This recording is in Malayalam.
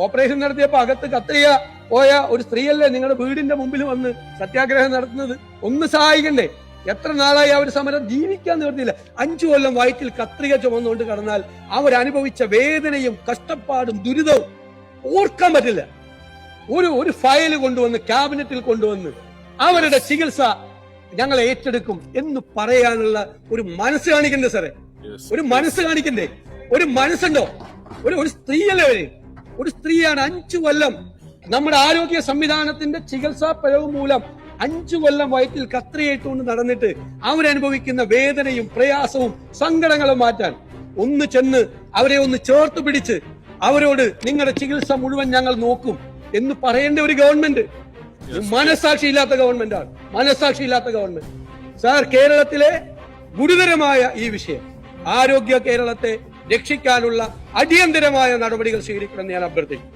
ഓപ്പറേഷൻ നടത്തിയപ്പോ അകത്ത് കത്രിക പോയ ഒരു സ്ത്രീയല്ലേ നിങ്ങളുടെ വീടിന്റെ മുമ്പിൽ വന്ന് സത്യാഗ്രഹം നടത്തുന്നത്? ഒന്ന് സഹായിക്കണ്ടേ? എത്ര നാളായി അവർ സമരം ജീവിക്കാൻ നിവർത്തിയില്ല. 5 കൊല്ലം വയറ്റിൽ കത്രിക ചുമന്നുകൊണ്ട് കടന്നാൽ അവരനുഭവിച്ച വേദനയും കഷ്ടപ്പാടും ദുരിതവും ഓർക്കാൻ പറ്റില്ല. ഒരു ഫയൽ കൊണ്ടുവന്ന് ക്യാബിനറ്റിൽ കൊണ്ടുവന്ന് അവരുടെ ചികിത്സ ഞങ്ങൾ ഏറ്റെടുക്കും എന്ന് പറയാനുള്ള ഒരു മനസ്സ് കാണിക്കണ്ടേ സാറേ? ഒരു മനസ്സ് കാണിക്കണ്ടേ? ഒരു മനസ്സുണ്ടോ? ഒരു സ്ത്രീയല്ലേ? ഒരു സ്ത്രീയാണ് 5 കൊല്ലം നമ്മുടെ ആരോഗ്യ സംവിധാനത്തിന്റെ ചികിത്സാ പിഴവ് മൂലം 5 കൊല്ലം വയറ്റിൽ കത്രിയേറ്റുകൊണ്ട് നടന്നിട്ട് അവരനുഭവിക്കുന്ന വേദനയും പ്രയാസവും സങ്കടങ്ങളും മാറ്റാൻ ഒന്ന് ചെന്ന് അവരെ ഒന്ന് ചേർത്ത് പിടിച്ച് അവരോട് നിങ്ങളുടെ ചികിത്സ മുഴുവൻ ഞങ്ങൾ നോക്കും എന്ന് പറയേണ്ട ഒരു ഗവൺമെന്റ് മനസാക്ഷിയില്ലാത്ത ഗവൺമെന്റാണ്. മനസാക്ഷിയില്ലാത്ത ഗവൺമെന്റ്. സാർ, കേരളത്തിലെ ഗുരുതരമായ ഈ വിഷയം ആരോഗ്യ കേരളത്തെ രക്ഷിക്കാനുള്ള അടിയന്തരമായ നടപടികൾ സ്വീകരിക്കണമെന്ന് ഞാൻ അഭ്യർത്ഥിക്കുന്നു.